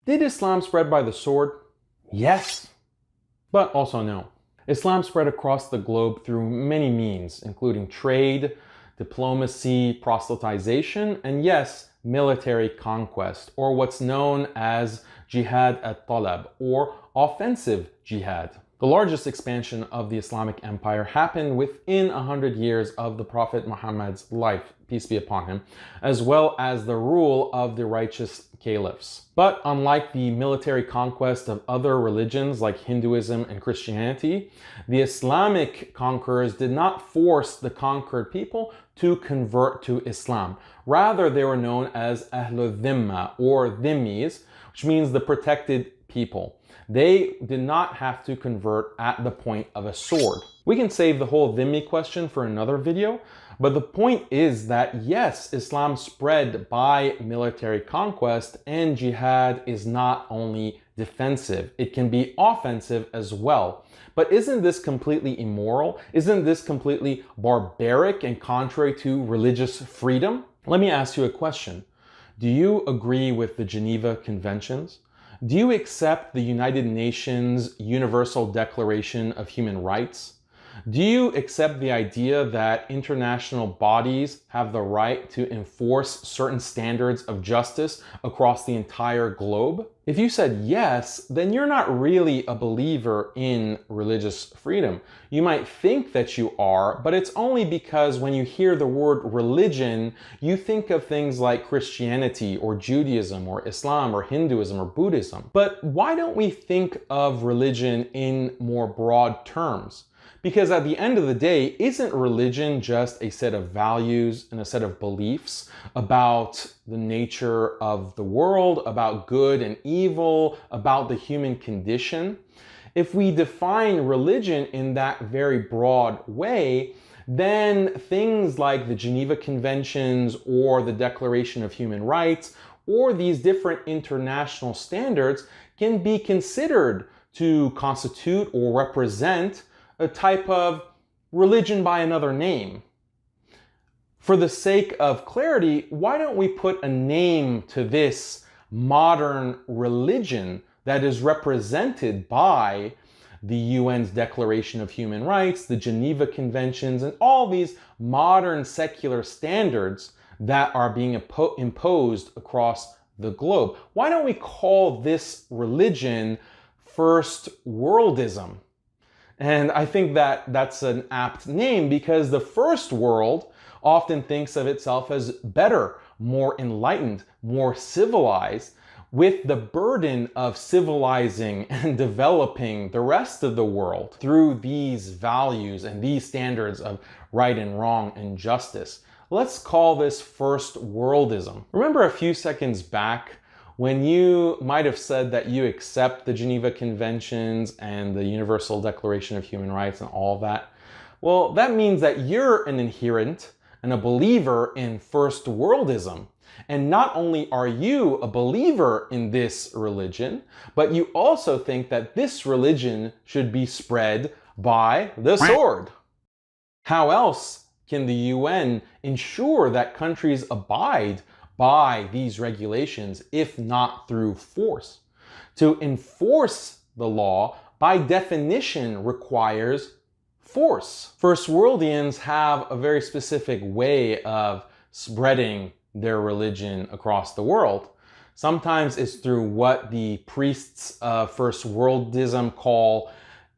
Did Islam spread by the sword? Yes, but also no. Islam spread across the globe through many means, including trade, diplomacy, proselytization, and yes, military conquest, or what's known as Jihad at-Talab, or offensive jihad. The largest expansion of the Islamic Empire happened within 100 years of the Prophet Muhammad's life, peace be upon him, as well as the rule of the righteous caliphs. But unlike the military conquest of other religions like Hinduism and Christianity, the Islamic conquerors did not force the conquered people to convert to Islam. Rather, they were known as Ahlul Dhimma, or Dhimmis, which means the protected people. They did not have to convert at the point of a sword. We can save the whole Dhimmi question for another video, but the point is that yes, Islam spread by military conquest, and jihad is not only defensive, it can be offensive as well. But isn't this completely immoral? Isn't this completely barbaric and contrary to religious freedom? Let me ask you a question. Do you agree with the Geneva Conventions? Do you accept the United Nations Universal Declaration of Human Rights? Do you accept the idea that international bodies have the right to enforce certain standards of justice across the entire globe? If you said yes, then you're not really a believer in religious freedom. You might think that you are, but it's only because when you hear the word religion, you think of things like Christianity or Judaism or Islam or Hinduism or Buddhism. But why don't we think of religion in more broad terms? Because at the end of the day, isn't religion just a set of values and a set of beliefs about the nature of the world, about good and evil, about the human condition? If we define religion in that very broad way, then things like the Geneva Conventions or the Declaration of Human Rights or these different international standards can be considered to constitute or represent a type of religion by another name. For the sake of clarity, why don't we put a name to this modern religion that is represented by the UN's Declaration of Human Rights, the Geneva Conventions, and all these modern secular standards that are being imposed across the globe? Why don't we call this religion first worldism? And I think that that's an apt name because the first world often thinks of itself as better, more enlightened, more civilized, with the burden of civilizing and developing the rest of the world through these values and these standards of right and wrong and justice. Let's call this first worldism. Remember a few seconds back when you might have said that you accept the Geneva Conventions and the Universal Declaration of Human Rights and all of that? Well, that means that you're an adherent and a believer in first worldism. And not only are you a believer in this religion, but you also think that this religion should be spread by the sword. How else can the UN ensure that countries abide by these regulations, if not through force? To enforce the law, by definition, requires force. First worldians have a very specific way of spreading their religion across the world. Sometimes it's through what the priests of first worldism call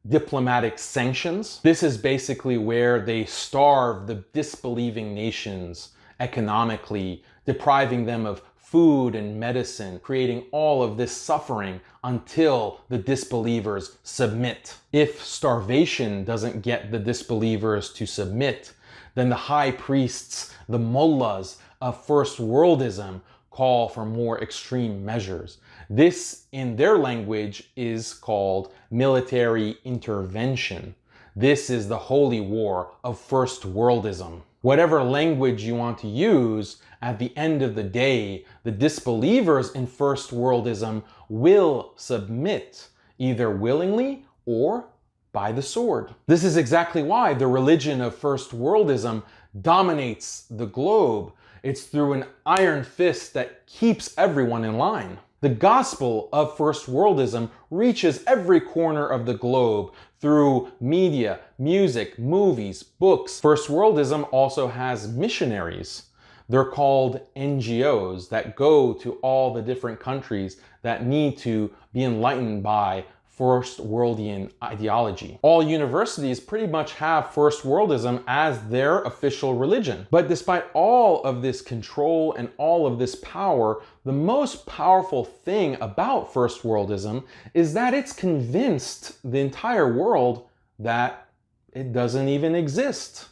diplomatic sanctions. This is basically where they starve the disbelieving nations economically, depriving them of food and medicine, creating all of this suffering until the disbelievers submit. If starvation doesn't get the disbelievers to submit, then the high priests, the mullahs of first worldism, call for more extreme measures. This, in their language, is called military intervention. This is the holy war of first worldism. Whatever language you want to use, at the end of the day, the disbelievers in first worldism will submit, either willingly or by the sword. This is exactly why the religion of first worldism dominates the globe. It's through an iron fist that keeps everyone in line. The gospel of first worldism reaches every corner of the globe through media, music, movies, books. First worldism also has missionaries. They're called NGOs that go to all the different countries that need to be enlightened by first worldian ideology. All universities pretty much have first worldism as their official religion. But despite all of this control and all of this power, the most powerful thing about first worldism is that it's convinced the entire world that it doesn't even exist.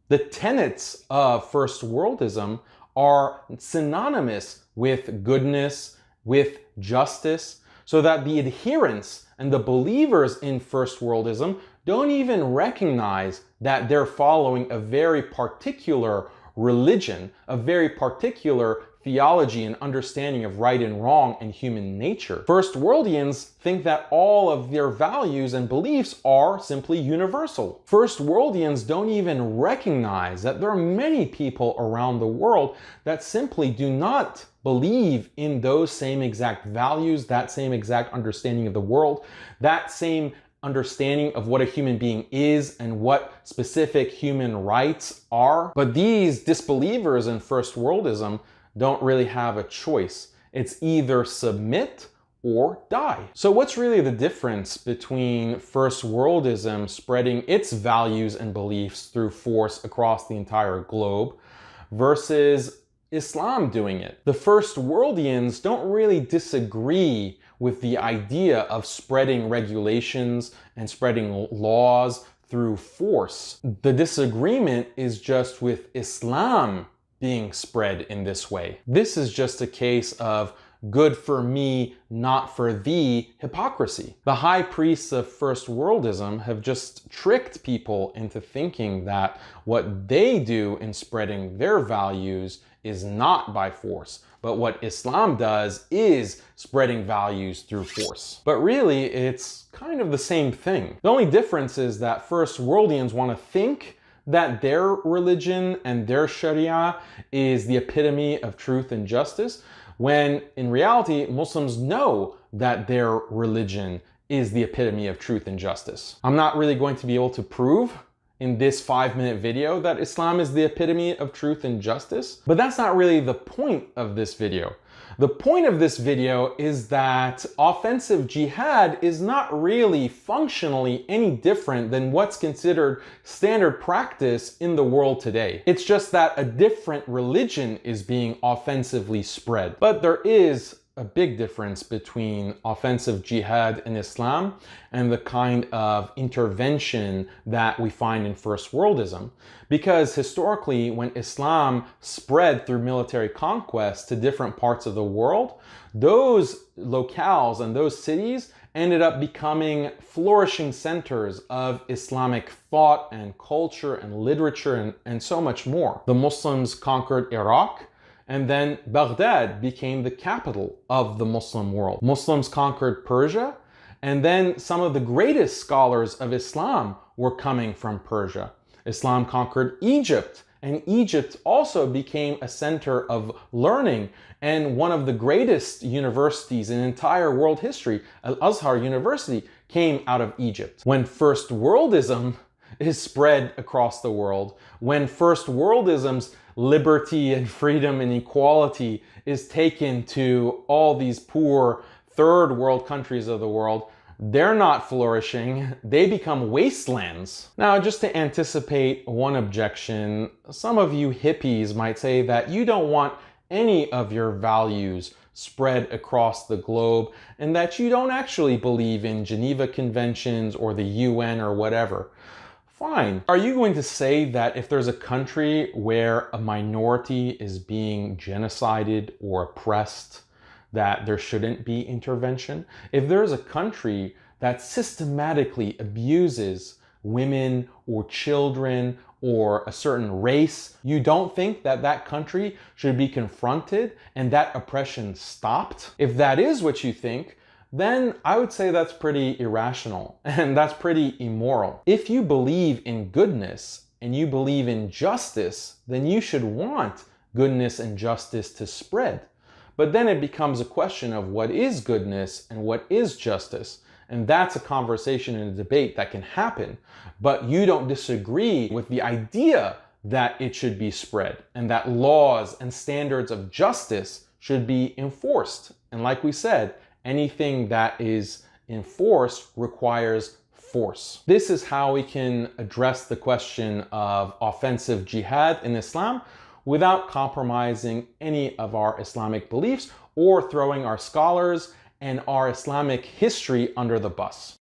The tenets of first worldism are synonymous with goodness, with justice, so that the adherents and the believers in first worldism don't even recognize that they're following a very particular religion, a very particular theology and understanding of right and wrong and human nature. First worldians think that all of their values and beliefs are simply universal. First worldians don't even recognize that there are many people around the world that simply do not believe in those same exact values, that same exact understanding of the world, that same understanding of what a human being is and what specific human rights are. But these disbelievers in first worldism don't really have a choice. It's either submit or die. So what's really the difference between first worldism spreading its values and beliefs through force across the entire globe versus Islam doing it? The first worldians don't really disagree with the idea of spreading regulations and spreading laws through force. The disagreement is just with Islam being spread in this way. This is just a case of good for me, not for thee hypocrisy. The high priests of first worldism have just tricked people into thinking that what they do in spreading their values is not by force, but what Islam does is spreading values through force. But really, it's kind of the same thing. The only difference is that first worldians want to think that their religion and their Sharia is the epitome of truth and justice, when in reality, Muslims know that their religion is the epitome of truth and justice. I'm not really going to be able to prove in this 5-minute video that Islam is the epitome of truth and justice, but that's not really the point of this video. The point of this video is that offensive jihad is not really functionally any different than what's considered standard practice in the world today. It's just that a different religion is being offensively spread. But there is a big difference between offensive jihad in Islam and the kind of intervention that we find in first worldism. Because historically, when Islam spread through military conquest to different parts of the world, those locales and those cities ended up becoming flourishing centers of Islamic thought and culture and literature and so much more. The Muslims conquered Iraq, and then Baghdad became the capital of the Muslim world. Muslims conquered Persia, and then some of the greatest scholars of Islam were coming from Persia. Islam conquered Egypt, and Egypt also became a center of learning and one of the greatest universities in entire world history. Al-Azhar University came out of Egypt. When first worldism is spread across the world, when first worldism's liberty and freedom and equality is taken to all these poor third world countries of the world, they're not flourishing, they become wastelands. Now, just to anticipate one objection, some of you hippies might say that you don't want any of your values spread across the globe and that you don't actually believe in Geneva Conventions or the UN or whatever. Fine. Are you going to say that if there's a country where a minority is being genocided or oppressed, that there shouldn't be intervention? If there's a country that systematically abuses women or children or a certain race, you don't think that that country should be confronted and that oppression stopped? If that is what you think, then I would say that's pretty irrational and that's pretty immoral. If you believe in goodness and you believe in justice, then you should want goodness and justice to spread. But then it becomes a question of what is goodness and what is justice. And that's a conversation and a debate that can happen. But you don't disagree with the idea that it should be spread and that laws and standards of justice should be enforced. And like we said, anything that is enforced requires force. This is how we can address the question of offensive jihad in Islam without compromising any of our Islamic beliefs or throwing our scholars and our Islamic history under the bus.